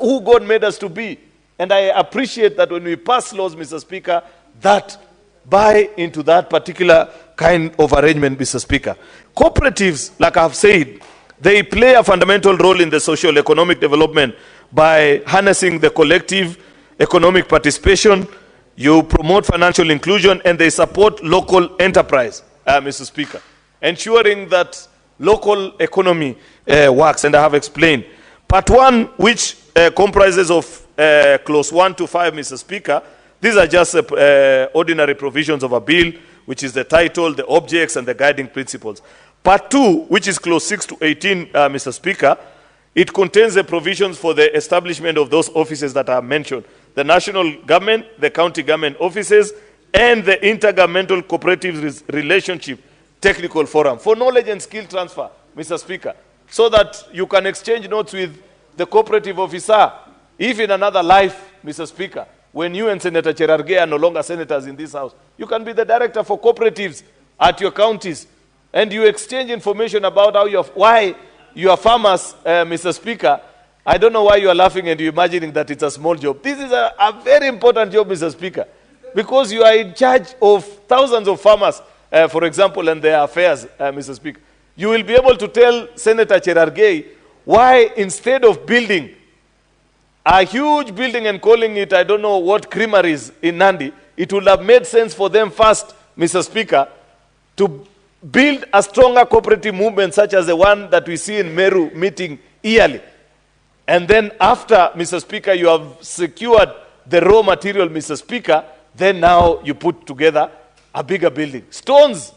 who God made us to be. And I appreciate that when we pass laws, Mr. Speaker, that buy into that particular kind of arrangement, Mr. Speaker. Cooperatives, like I've said, they play a fundamental role in the socio-economic development by harnessing the collective economic participation. You promote financial inclusion, and they support local enterprise, Mr. Speaker, ensuring that local economy works, and I have explained. Part 1, which comprises of clause 1 to 5, Mr. Speaker, these are just ordinary provisions of a bill, which is the title, the objects, and the guiding principles. Part 2, which is clause 6 to 18, Mr. Speaker, it contains the provisions for the establishment of those offices that are mentioned: the national government, the county government offices, and the intergovernmental cooperative relationship technical forum for knowledge and skill transfer, Mr. Speaker, so that you can exchange notes with the cooperative officer. If in another life, Mr. Speaker, when you and Senator Cherargei are no longer senators in this house, you can be the director for cooperatives at your counties, and you exchange information about how why your farmers, Mr. Speaker. I don't know why you are laughing and you're imagining that it's a small job. This is a very important job, Mr. Speaker, because you are in charge of thousands of farmers, for example, and their affairs, Mr. Speaker. You will be able to tell Senator Cherargei why, instead of building a huge building and calling it, I don't know what, creameries in Nandi, it would have made sense for them first, Mr. Speaker, to build a stronger cooperative movement such as the one that we see in Meru meeting yearly. And then after, Mr. Speaker, you have secured the raw material, Mr. Speaker, then now you put together a bigger building. Stones,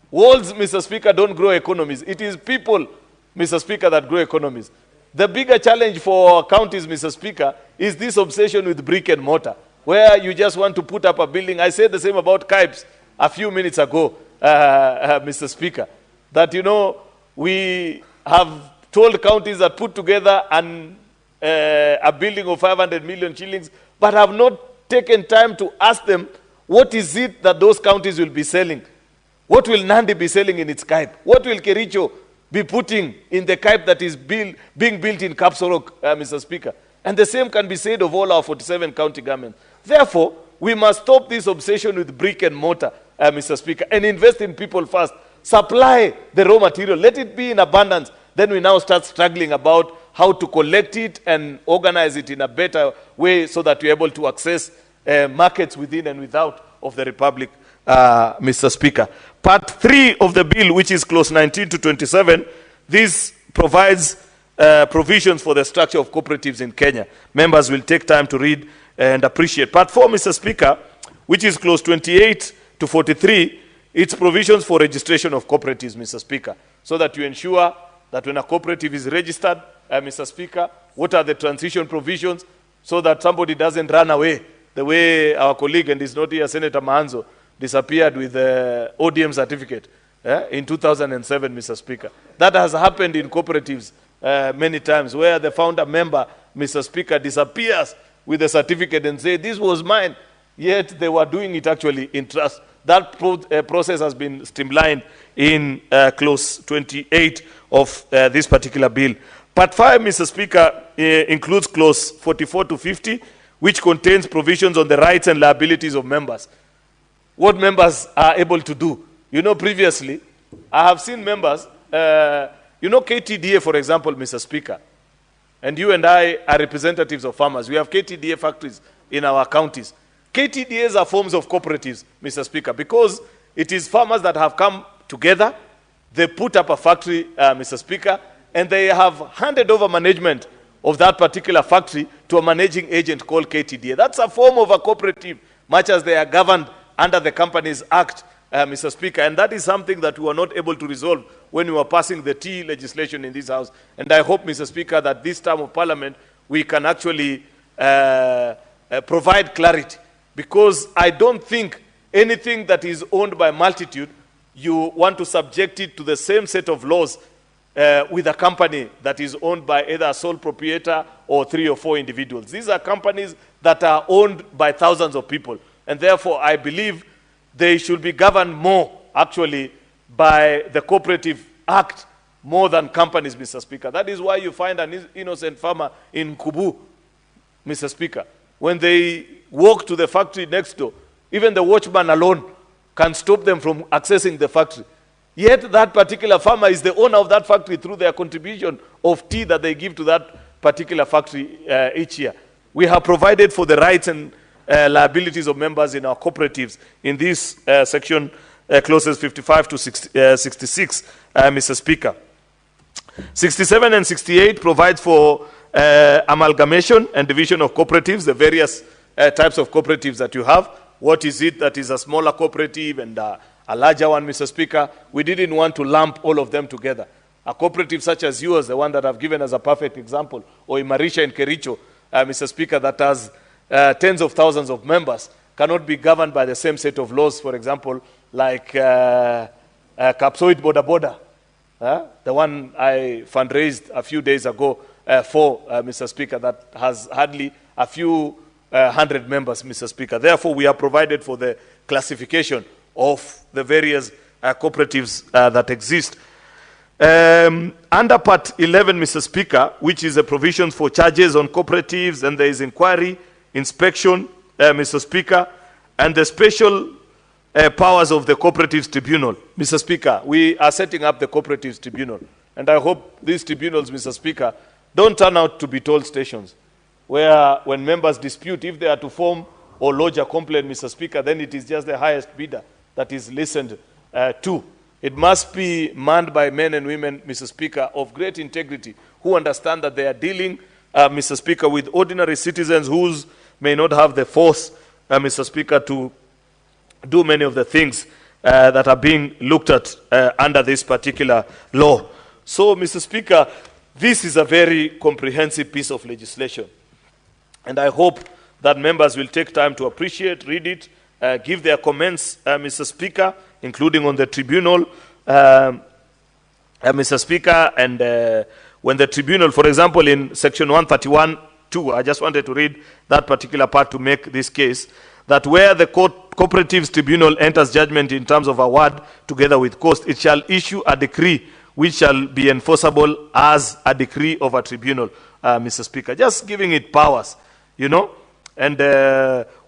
walls, Mr. Speaker, don't grow economies. It is people, Mr. Speaker, that grow economies. The bigger challenge for counties, Mr. Speaker, is this obsession with brick and mortar, where you just want to put up a building. I said the same about Kipes a few minutes ago, Mr. Speaker, that, you know, we have told counties that put together a building of 500 million shillings, but have not taken time to ask them, what is it that those counties will be selling? What will Nandi be selling in its Kipe? What will Kericho be putting in the Kipe that is being built in Kapsorok, Mr. Speaker? And the same can be said of all our 47 county governments. Therefore, we must stop this obsession with brick and mortar, Mr. Speaker, and invest in people first. Supply the raw material. Let it be in abundance. Then we now start struggling about how to collect it and organize it in a better way so that we're able to access markets within and without of the Republic, Mr. Speaker. Part 3 of the bill, which is clause 19 to 27, this provides provisions for the structure of cooperatives in Kenya. Members will take time to read and appreciate. Part 4, Mr. Speaker, which is clause 28 to 43, it's provisions for registration of cooperatives, Mr. Speaker, so that you ensure that when a cooperative is registered, Mr. Speaker, what are the transition provisions so that somebody doesn't run away the way our colleague, and is not here, Senator Maanzo, disappeared with the ODM certificate in 2007, Mr. Speaker. That has happened in cooperatives many times, where the founder member, Mr. Speaker, disappears with the certificate and say, this was mine, yet they were doing it actually in trust. That process has been streamlined in clause 28 of this particular bill. Part 5, Mr. Speaker, includes clause 44 to 50, which contains provisions on the rights and liabilities of members. What members are able to do. You know, previously, I have seen members, you know, KTDA, for example, Mr. Speaker, and you and I are representatives of farmers. We have KTDA factories in our counties. KTDAs are forms of cooperatives, Mr. Speaker, because it is farmers that have come together, they put up a factory, Mr. Speaker, and they have handed over management of that particular factory to a managing agent called KTDA. That's a form of a cooperative, much as they are governed under the Companies Act, Mr. Speaker, and that is something that we were not able to resolve when we were passing the tea legislation in this House. And I hope, Mr. Speaker, that this term of Parliament, we can actually provide clarity, because I don't think anything that is owned by multitude, you want to subject it to the same set of laws with a company that is owned by either a sole proprietor or 3 or 4 individuals. These are companies that are owned by thousands of people. And therefore, I believe they should be governed more, actually, by the Cooperative Act more than companies, Mr. Speaker. That is why you find an innocent farmer in Kubu Mr. Speaker. When they walk to the factory next door, even the watchman alone can stop them from accessing the factory. Yet that particular farmer is the owner of that factory through their contribution of tea that they give to that particular factory each year. We have provided for the rights and liabilities of members in our cooperatives in this section clauses 55 to 66, Mr. Speaker. 67 and 68 provides for amalgamation and division of cooperatives, the various types of cooperatives that you have. What is it that is a smaller cooperative and a larger one, Mr. Speaker? We didn't want to lump all of them together. A cooperative such as yours, the one that I've given as a perfect example, or Imarisha in Kericho, Mr. Speaker, that has tens of thousands of members, cannot be governed by the same set of laws, for example, like Kapsoit Boda Boda, the one I fundraised a few days ago for, Mr. Speaker, that has hardly a few hundred members, Mr. Speaker. Therefore, we have provided for the classification of the various cooperatives that exist. Under Part 11, Mr. Speaker, which is the provisions for charges on cooperatives, and there is inquiry, inspection, Mr. Speaker, and the special powers of the Cooperatives Tribunal. Mr. Speaker, we are setting up the Cooperatives Tribunal, and I hope these tribunals, Mr. Speaker, don't turn out to be toll stations, where when members dispute, if they are to form or lodge a complaint, Mr. Speaker, then it is just the highest bidder that is listened to. It must be manned by men and women, Mr. Speaker, of great integrity, who understand that they are dealing, Mr. Speaker, with ordinary citizens who may not have the force, Mr. Speaker, to do many of the things that are being looked at under this particular law. So, Mr. Speaker, this is a very comprehensive piece of legislation. And I hope that members will take time to appreciate, read it, give their comments, Mr. Speaker, including on the tribunal, Mr. Speaker, and when the tribunal, for example, in section 131(2), I just wanted to read that particular part to make this case, that where the Cooperatives Tribunal enters judgment in terms of award together with cost, it shall issue a decree which shall be enforceable as a decree of a tribunal, Mr. Speaker. Just giving it powers, you know. And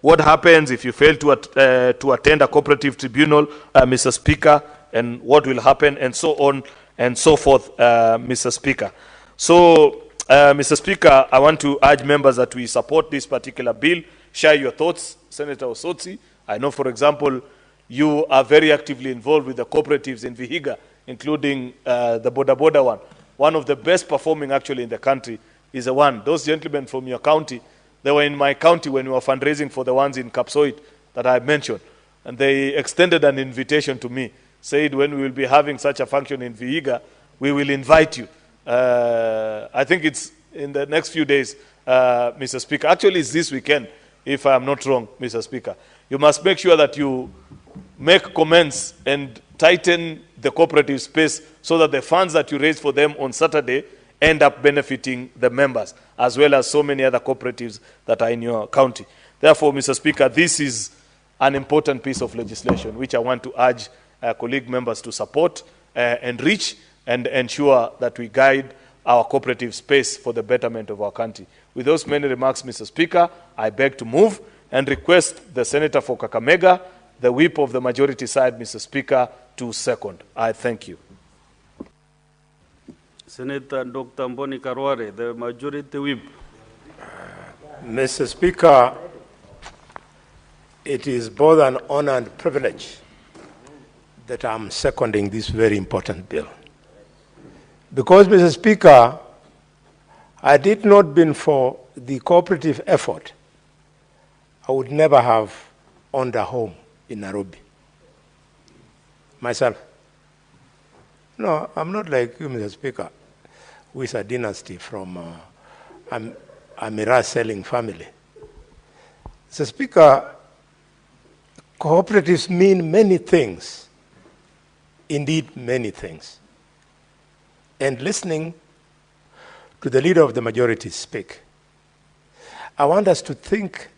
what happens if you fail to attend a cooperative tribunal, Mr. Speaker, and what will happen, and so on and so forth, Mr. Speaker. So, Mr. Speaker, I want to urge members that we support this particular bill. Share your thoughts, Senator Osotsi. I know, for example, you are very actively involved with the cooperatives in Vihiga, including the Boda Boda one. One of the best performing actually in the country is the one. Those gentlemen from your county, they were in my county when we were fundraising for the ones in Kapsoit that I mentioned. And they extended an invitation to me, said when we will be having such a function in Vihiga, we will invite you. I think it's in the next few days, Mr. Speaker. Actually, it's this weekend, if I am not wrong, Mr. Speaker. You must make sure that you make comments and tighten the cooperative space so that the funds that you raise for them on Saturday end up benefiting the members, as well as so many other cooperatives that are in your county. Therefore, Mr. Speaker, this is an important piece of legislation which I want to urge colleague members to support and reach and ensure that we guide our cooperative space for the betterment of our country. With those many remarks, Mr. Speaker, I beg to move and request the Senator for Kakamega, the whip of the majority side, Mr. Speaker, to second. I thank you. Senator Dr. Mboni Karware, the majority whip. Mr. Speaker, it is both an honor and privilege that I'm seconding this very important bill. Because, Mr. Speaker, had it not been for the cooperative effort, I would never have owned a home in Nairobi. Myself. No, I'm not like you, Mr. Speaker, who is a dynasty from a mirror-selling family. Mr. Speaker, cooperatives mean many things, indeed many things. And listening to the leader of the majority speak, I want us to think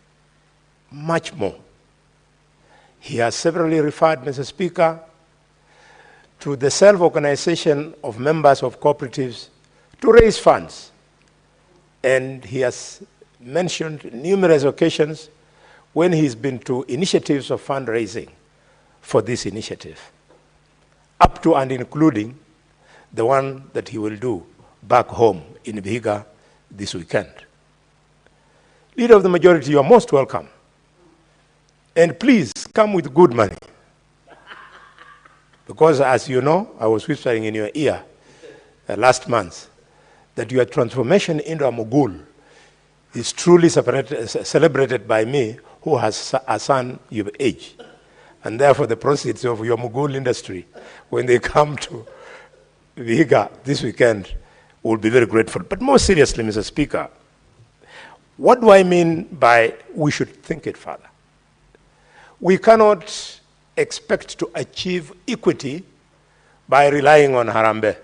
much more. He has severally referred, Mr. Speaker, to the self-organization of members of cooperatives to raise funds. And he has mentioned numerous occasions when he's been to initiatives of fundraising for this initiative, up to and including the one that he will do back home in Vihiga this weekend. Leader of the majority, you are most welcome. And please come with good money. Because as you know, I was whispering in your ear last month that your transformation into a mogul is truly celebrated by me, who has a son your age. And therefore the proceeds of your mogul industry, when they come to Vihiga this weekend, will be very grateful. But more seriously, Mr. Speaker, what do I mean by we should think it further? We cannot expect to achieve equity by relying on Harambee.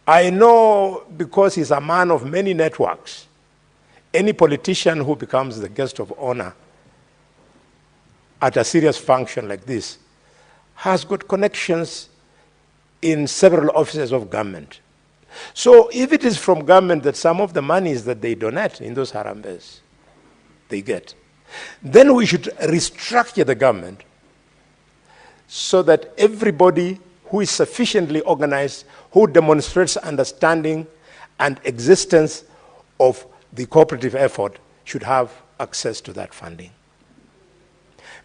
I know, because he's a man of many networks, any politician who becomes the guest of honor at a serious function like this has got connections in several offices of government. So if it is from government that some of the monies that they donate in those Harambees they get, then we should restructure the government so that everybody who is sufficiently organized, who demonstrates understanding and existence of the cooperative effort, should have access to that funding.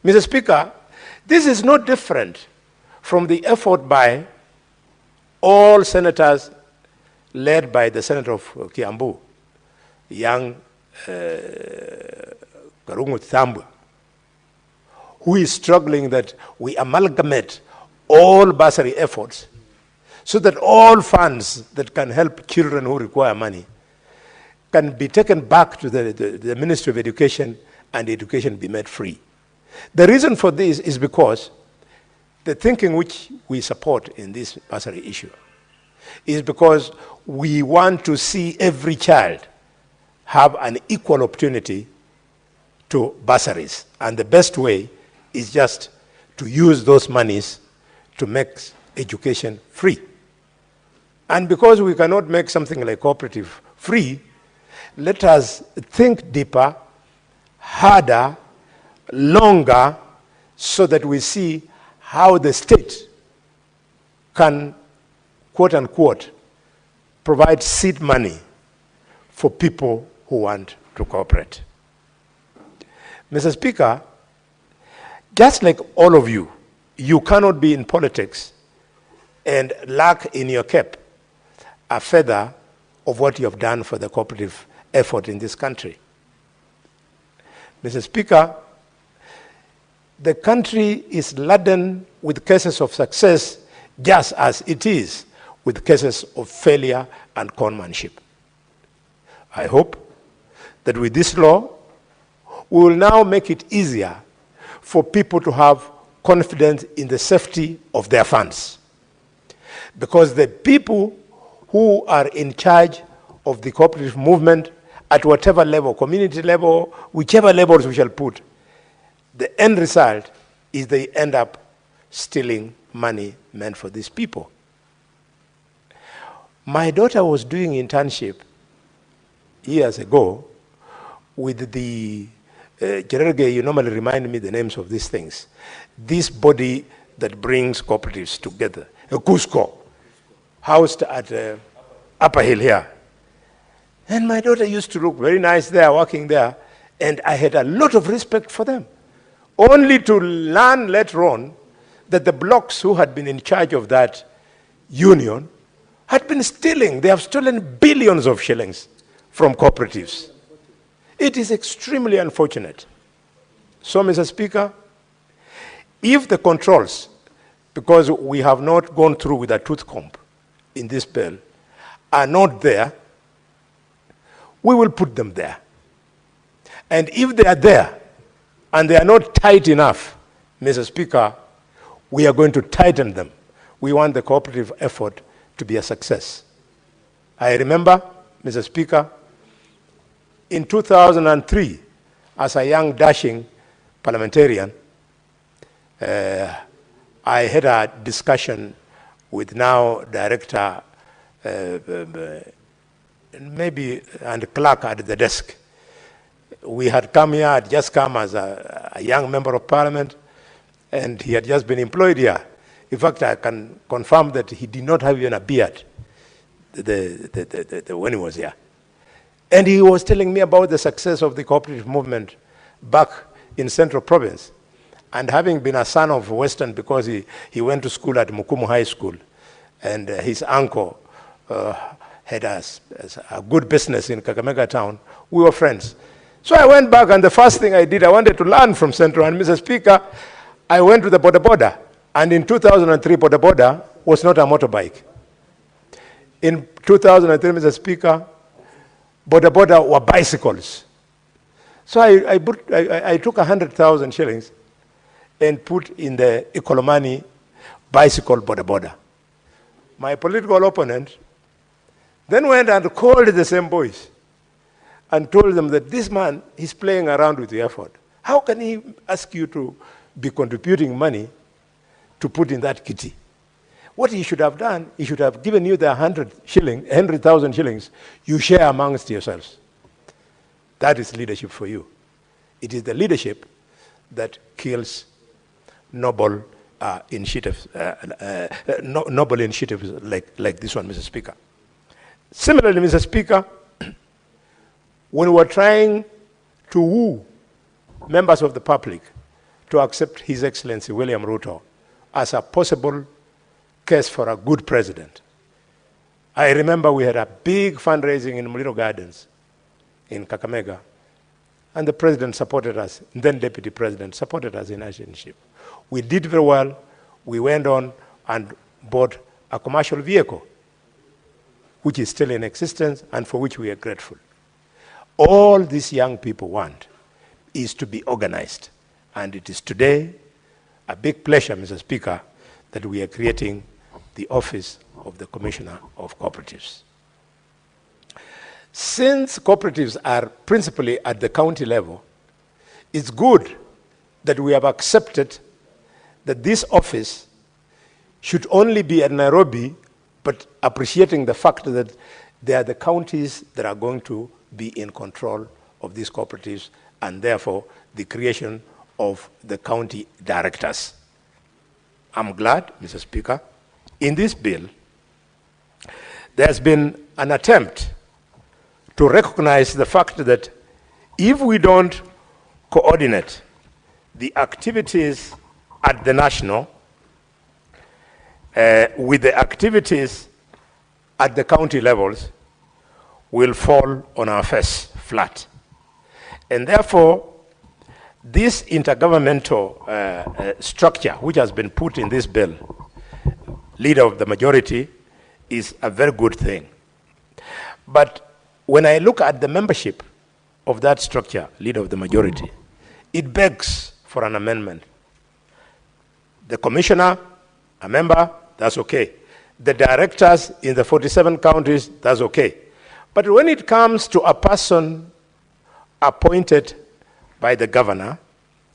Mr. Speaker, this is no different from the effort by all senators led by the Senator of Kiambu, young Karungu Thambwe, who is struggling that we amalgamate all bursary efforts so that all funds that can help children who require money can be taken back to the Ministry of Education, and education be made free. The reason for this is because the thinking which we support in this bursary issue is because we want to see every child have an equal opportunity to bursaries. And the best way is just to use those monies to make education free. And because we cannot make something like cooperative free, let us think deeper, harder, longer, so that we see how the state can, quote unquote, provide seed money for people who want to cooperate. Mr. Speaker, just like all of you, you cannot be in politics and lack in your cap a feather of what you have done for the cooperative effort in this country. Mr. Speaker, the country is laden with cases of success, just as it is with cases of failure and conmanship. I hope that with this law, we will now make it easier for people to have confidence in the safety of their funds. Because the people who are in charge of the cooperative movement at whatever level, community level, whichever levels we shall put, the end result is they end up stealing money meant for these people. My daughter was doing internship years ago with the Jererge, you normally remind me the names of these things. This body that brings cooperatives together, Cusco, housed at Upper Hill here. And my daughter used to look very nice there, working there, and I had a lot of respect for them. Only to learn later on that the blocks who had been in charge of that union had been stealing. They have stolen billions of shillings from cooperatives. It is extremely unfortunate. So, Mr. Speaker, if the controls, because we have not gone through with a tooth comb in this bill, are not there, we will put them there. And if they are there, and they are not tight enough, Mr. Speaker, we are going to tighten them. We want the cooperative effort to be a success. I remember, Mr. Speaker, in 2003, as a young dashing parliamentarian, I had a discussion with now Director maybe and clerk at the desk. We had come here, had just come as a young member of parliament, and he had just been employed here. In fact, I can confirm that he did not have even a beard when he was here. And he was telling me about the success of the cooperative movement back in Central Province. And having been a son of Western, because he went to school at Mukumu High School, and his uncle had a good business in Kakamega town, we were friends. So I went back, and the first thing I did, I wanted to learn from Central. And Mr. Speaker, I went to the Boda Boda. And in 2003, Boda Boda was not a motorbike. In 2003, Mr. Speaker, Boda Boda were bicycles. So I took 100,000 shillings and put in the Ikolomani bicycle Boda Boda. My political opponent then went and called the same boys and told them that this man is playing around with the effort. How can he ask you to be contributing money to put in that kitty? What he should have done, he should have given you the 100,000 shillings you share amongst yourselves. That is leadership for you. It is the leadership that kills noble initiatives like this one, Mr. Speaker. Similarly, Mr. Speaker, when we were trying to woo members of the public to accept His Excellency William Ruto as a possible case for a good president, I remember we had a big fundraising in Muliro Gardens in Kakamega, and the president supported us, then deputy president supported us in relationship. We did very well. We went on and bought a commercial vehicle, which is still in existence and for which we are grateful. All these young people want is to be organized. And it is today a big pleasure, Mr. Speaker, that we are creating the office of the Commissioner of Cooperatives. Since cooperatives are principally at the county level, it's good that we have accepted that this office should only be at Nairobi, but appreciating the fact that they are the counties that are going to be in control of these cooperatives, and therefore the creation of the county directors. I'm glad, Mr. Speaker, in this bill, there's been an attempt to recognize the fact that if we don't coordinate the activities at the national with the activities at the county levels, will fall on our face flat. And therefore, this intergovernmental structure which has been put in this bill, leader of the majority, is a very good thing. But when I look at the membership of that structure, leader of the majority, it begs for an amendment. The commissioner, a member, that's okay. The directors in the 47 counties, that's okay. But when it comes to a person appointed by the governor,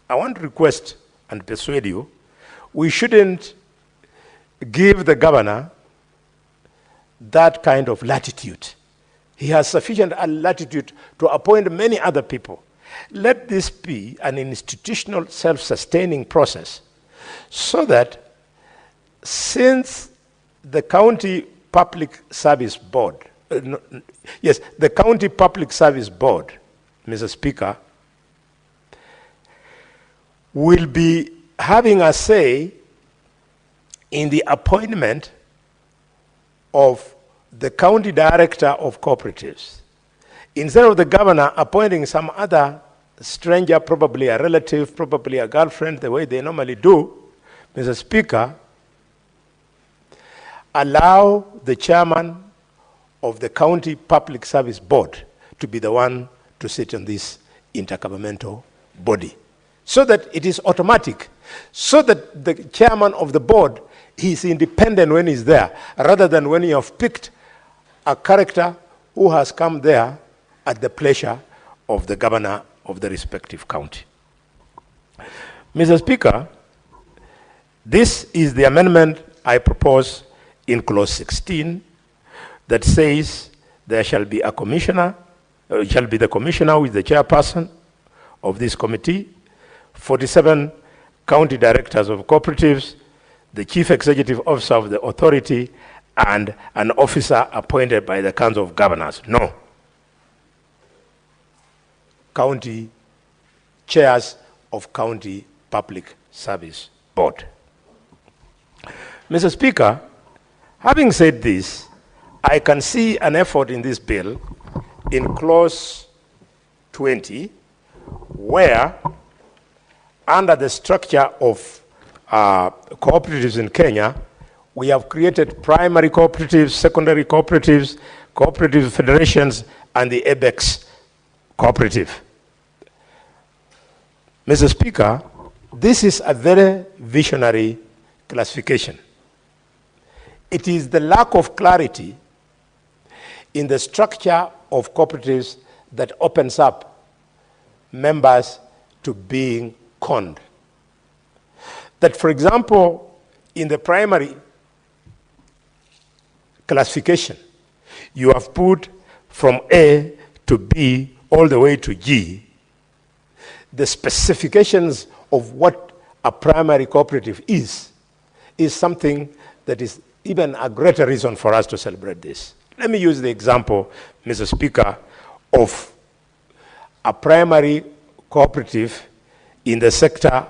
I want to request and persuade you, we shouldn't give the governor that kind of latitude. He has sufficient latitude to appoint many other people. Let this be an institutional self-sustaining process so that since the County Public Service Board, the County Public Service Board, Mr. Speaker, will be having a say in the appointment of the county director of cooperatives. Instead of the governor appointing some other stranger, probably a relative, probably a girlfriend, the way they normally do, Mr. Speaker, allow the chairman of the County Public Service Board to be the one to sit on this intergovernmental body, so that it is automatic, so that the chairman of the board is independent when he's there, rather than when you have picked a character who has come there at the pleasure of the governor of the respective county. Mr. Speaker, this is the amendment I propose in clause 16 that says there shall be a commissioner, shall be the commissioner who is the chairperson of this committee, 47 county directors of cooperatives, the chief executive officer of the authority, and an officer appointed by the Council of Governors. No. County chairs of county public service board. Mr. Speaker, having said this, I can see an effort in this bill in clause 20, where under the structure of cooperatives in Kenya, we have created primary cooperatives, secondary cooperatives, cooperative federations, and the ABEX cooperative. Mr. Speaker, this is a very visionary classification. It is the lack of clarity in the structure of cooperatives that opens up members to being conned. That, for example, in the primary classification, you have put from A to B all the way to G, the specifications of what a primary cooperative is something that is even a greater reason for us to celebrate this. Let me use the example, Mr. Speaker, of a primary cooperative in the sector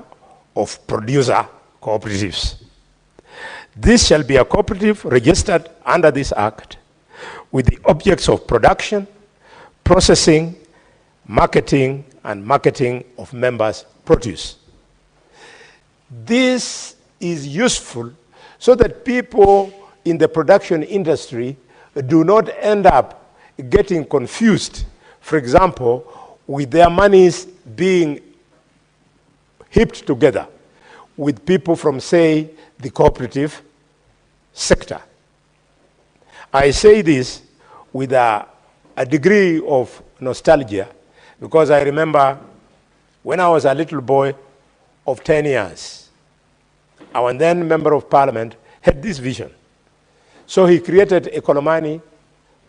of producer cooperatives. This shall be a cooperative registered under this Act with the objects of production, processing, marketing, and marketing of members' produce. This is useful so that people in the production industry do not end up getting confused, for example, with their monies being heaped together with people from, say, the cooperative sector. I say this with a degree of nostalgia because I remember when I was a little boy of 10 years, our then Member of Parliament had this vision. So he created a Kolomani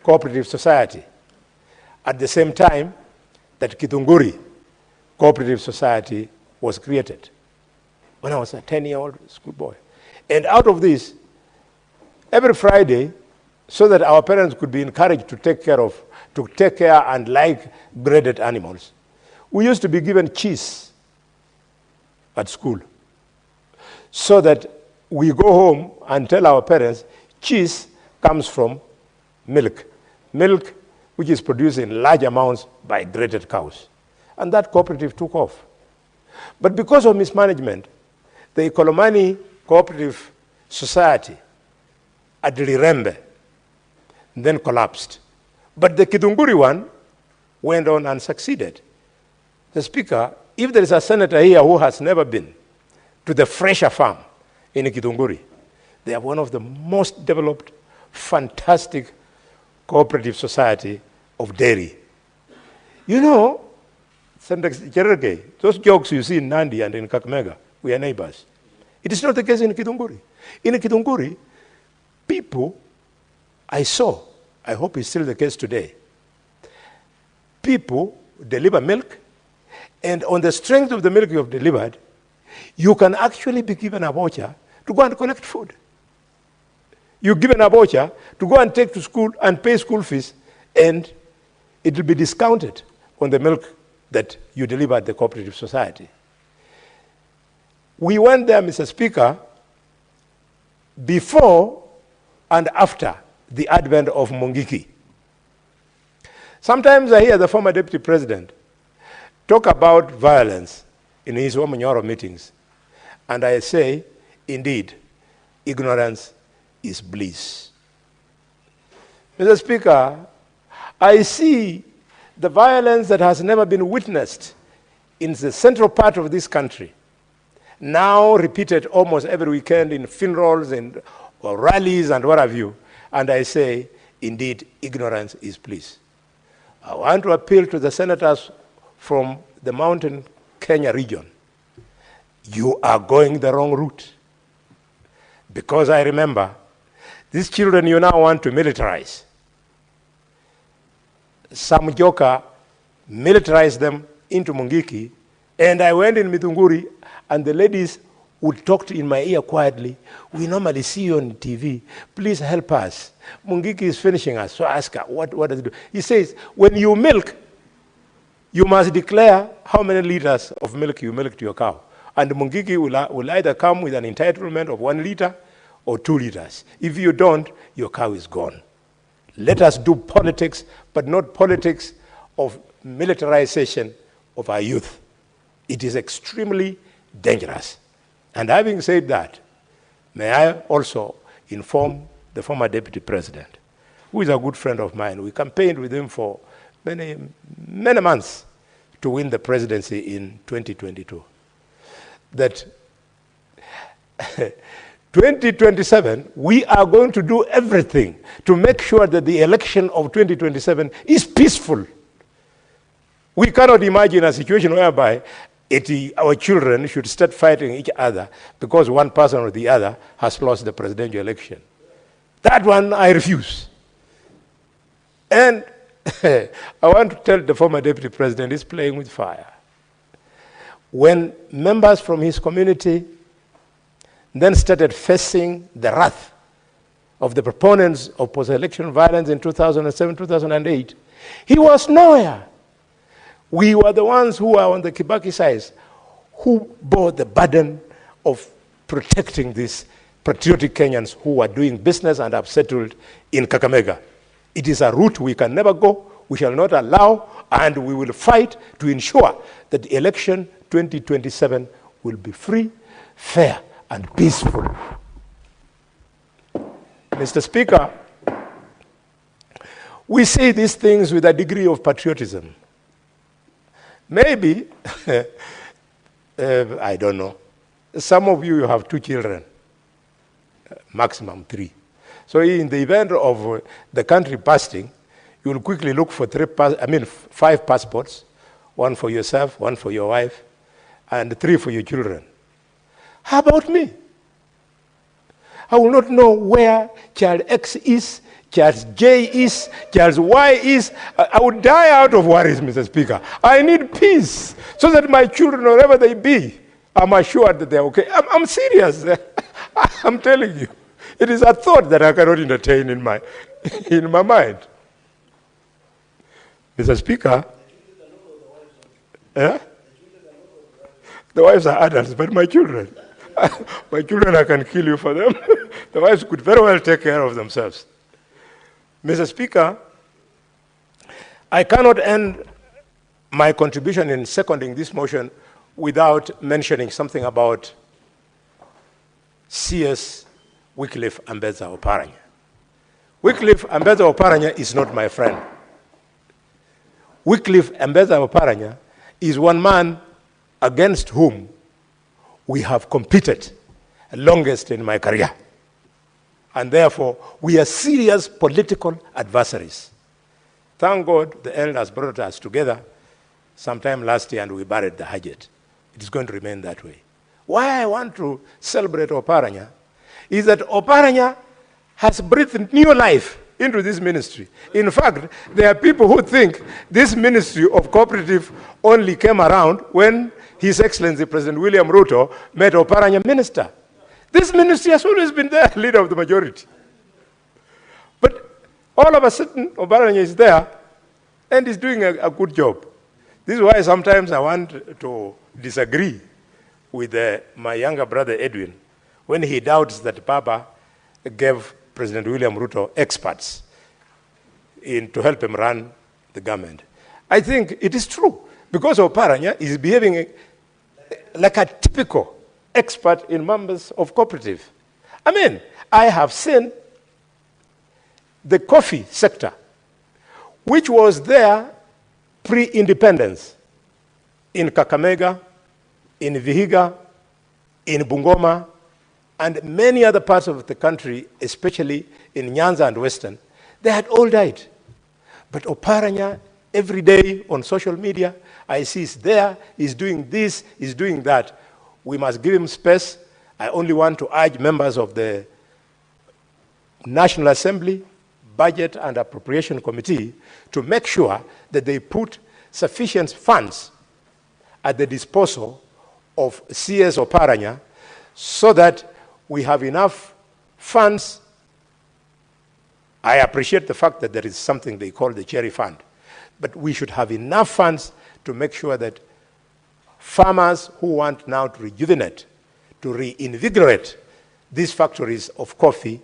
Cooperative Society at the same time that Kitunguri Cooperative Society was created when I was a 10-year-old schoolboy. And out of this, every Friday, so that our parents could be encouraged to take care and like breeded animals, we used to be given cheese at school so that we go home and tell our parents cheese comes from milk. Milk which is produced in large amounts by graded cows. And that cooperative took off. But because of mismanagement, the Kolomani Cooperative Society at Lirembe then collapsed. But the Kitunguri one went on and succeeded. The Speaker, if there is a senator here who has never been to the Fresher Farm in Kitunguri, they are one of the most developed, fantastic cooperative society of dairy. You know, those jokes you see in Nandi and in Kakamega, we are neighbors. It is not the case in Kitunguri. In Kitunguri, people I saw, I hope it's still the case today, people deliver milk, and on the strength of the milk you have delivered, you can actually be given a voucher to go and collect food. You're given a voucher to go and take to school and pay school fees, and it will be discounted on the milk that you deliver at the cooperative society. We went there, Mr. Speaker, before and after the advent of Mungiki. Sometimes I hear the former deputy president talk about violence in his NDINDI NYORO meetings, and I say, indeed, ignorance is bliss. Mr. Speaker, I see the violence that has never been witnessed in the central part of this country, now repeated almost every weekend in funerals and or rallies and what have you, and I say, indeed, ignorance is bliss. I want to appeal to the senators from the Mountain Kenya region. You are going the wrong route. Because I remember, these children you now want to militarize, some joker militarized them into Mungiki, and I went in Mithunguri, and the ladies would talk in my ear quietly. We normally see you on TV. Please help us. Mungiki is finishing us. So I ask her, what does it do? He says, when you milk, you must declare how many liters of milk you milk to your cow. And Mungiki will either come with an entitlement of 1 liter or 2 liters. If you don't, your cow is gone. Let us do politics, but not politics of militarization of our youth. It is extremely dangerous. And having said that, may I also inform the former deputy president, who is a good friend of mine. We campaigned with him for many months to win the presidency in 2022. That 2027, we are going to do everything to make sure that the election of 2027 is peaceful. We cannot imagine a situation whereby our children should start fighting each other because one person or the other has lost the presidential election. That one I refuse. And I want to tell the former deputy president he's playing with fire. When members from his community then started facing the wrath of the proponents of post-election violence in 2007, 2008, he was nowhere. We were the ones who were on the Kibaki side who bore the burden of protecting these patriotic Kenyans who were doing business and have settled in Kakamega. It is a route we can never go, we shall not allow, and we will fight to ensure that the election 2027 will be free, fair, and peaceful. Mr. Speaker, we say these things with a degree of patriotism. Maybe, I don't know, some of you have 2 children, maximum 3. So in the event of the country bursting, you will quickly look for 5 passports, 1 for yourself, 1 for your wife, and 3 for your children. How about me? I will not know where child X is, child J is, child Y is. I would die out of worries, Mr. Speaker. I need peace so that my children, wherever they be, I'm assured that they're okay. I'm serious. I'm telling you. It is a thought that I cannot entertain in my mind. Mr. Speaker, the wives are adults, but my children, I can kill you for them. The wives could very well take care of themselves. Mr. Speaker, I cannot end my contribution in seconding this motion without mentioning something about CS Wycliffe Ambetsa Oparanya. Wycliffe Ambetsa Oparanya is not my friend. Wycliffe Ambetsa Oparanya is one man against whom we have competed longest in my career. And therefore, we are serious political adversaries. Thank God the elders brought us together sometime last year and we buried the hatchet. It is going to remain that way. Why I want to celebrate Oparanya is that Oparanya has breathed new life into this ministry. In fact, there are people who think this ministry of cooperative only came around when His Excellency President William Ruto made Oparanya minister. This ministry has always been there, leader of the majority. But all of a sudden, Oparanya is there and is doing a good job. This is why sometimes I want to disagree with my younger brother Edwin when he doubts that Baba gave President William Ruto experts to help him run the government. I think it is true because Oparanya is behaving like a typical expert in members of cooperative. I mean, I have seen the coffee sector, which was there pre-independence in Kakamega, in Vihiga, in Bungoma, and many other parts of the country, especially in Nyanza and Western. They had all died. But Oparanya, every day on social media, I see he's there, he's doing this, he's doing that. We must give him space. I only want to urge members of the National Assembly, Budget and Appropriation Committee to make sure that they put sufficient funds at the disposal of CS Oparanya so that we have enough funds. I appreciate the fact that there is something they call the cherry fund, but we should have enough funds to make sure that farmers who want now to rejuvenate, to reinvigorate these factories of coffee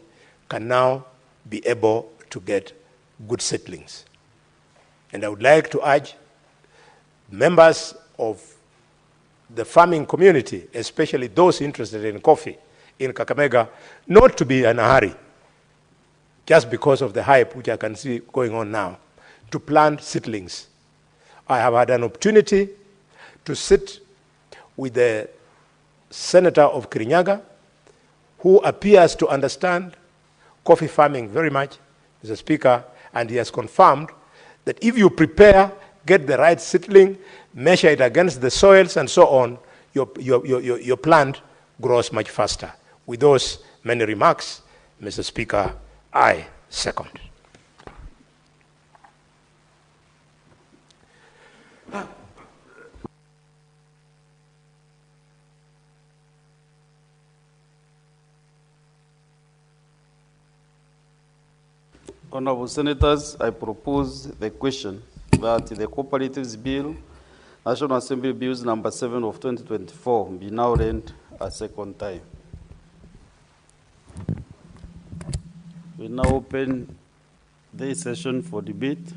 can now be able to get good seedlings. And I would like to urge members of the farming community, especially those interested in coffee in Kakamega, not to be in a hurry, just because of the hype which I can see going on now, to plant seedlings. I have had an opportunity to sit with the Senator of Kirinyaga, who appears to understand coffee farming very much, Mr. Speaker, and he has confirmed that if you prepare, get the right seedling, measure it against the soils and so on, your plant grows much faster. With those many remarks, Mr. Speaker, I second. Honorable Senators, I propose the question that the Cooperatives Bill, National Assembly Bills number 7 of 2024, be now read a second time. We now open the session for debate,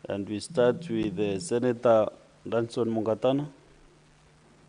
and we start with Senator Danson Mungatana.